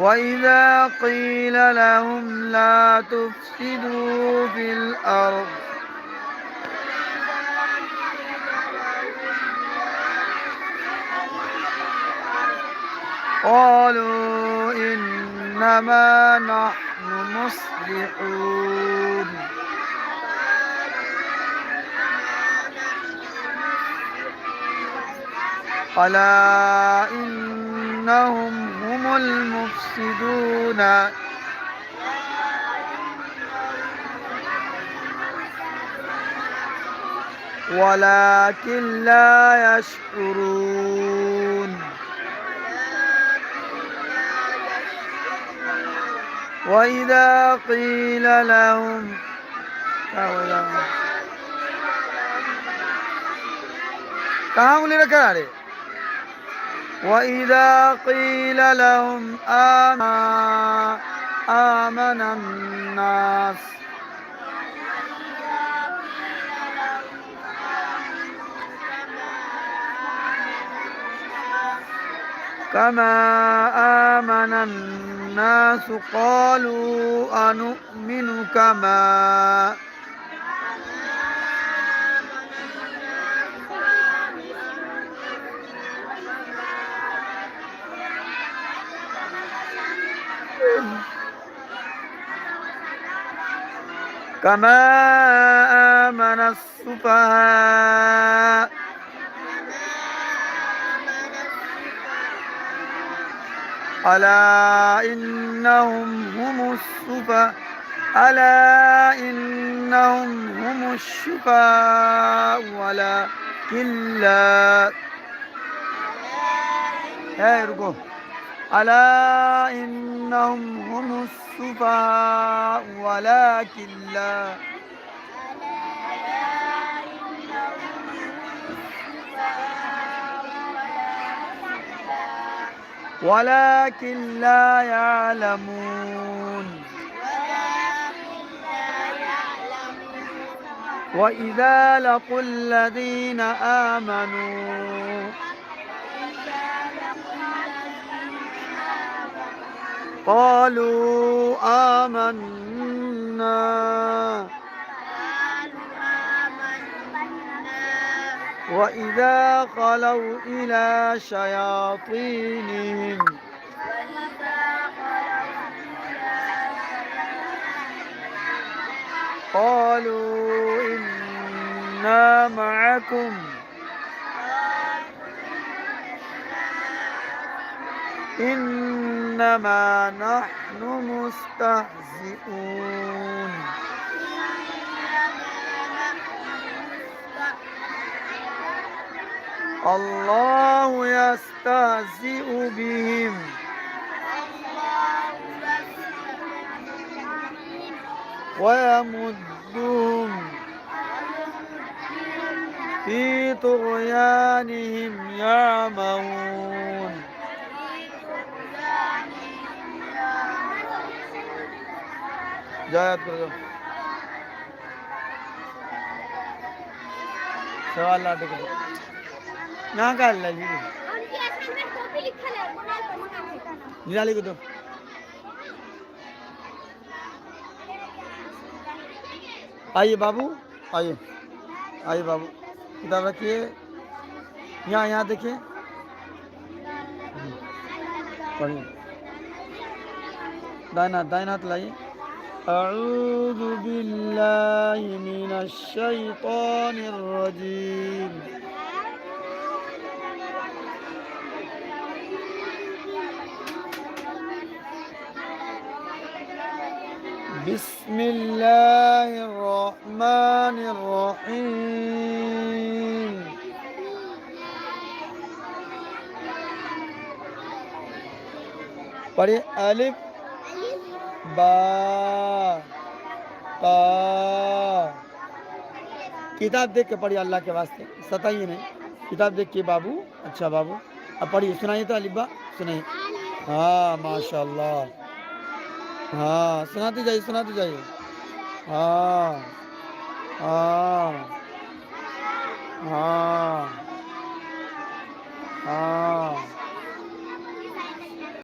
وإذا قيل لهم لا تفسدوا في الأرض قالوا إنما نحن مصلحون ألا إنهم هم المفسدون ولكن لا يشعرون وإذا قيل لهم कहाँ उंगली रखा रे وإذا قيل لهم آمن الناس كما آمن الناس قالوا أنؤمن كما آمن السفهاء ألا إنهم هم الشفعاء ولكن لا ركو ألا إنهم هم السفهاء ولكن لا يعلمون وإذا لقوا الذين آمنوا قالوا آمنا وإذا خلوا إلى شياطينهم قالوا إنا معكم إنما نحن مستهزئون الله يستهزئ بهم ويمدهم في طغيانهم يعمهون जायद कर दो सवाल लाटे कर दो यहाँ का ले लीजिए निराली को दो आइए बाबू आइए आइए बाबू किताब रखिए यहाँ देखिए पढ़िए दाहिना हाथ लाइए أعوذ بالله من الشيطان الرجيم بسم الله الرحمن الرحيم पढ़िए अलिफ बा ता किताब देख के पढ़िए अल्लाह के वास्ते सताइए नहीं किताब देख के बाबू अच्छा बाबू अब पढ़िए सुनाइए तो अलिफ बा सुनाइए हाँ माशाल्लाह हाँ सुनाते जाइए हाँ हाँ हाँ हाँ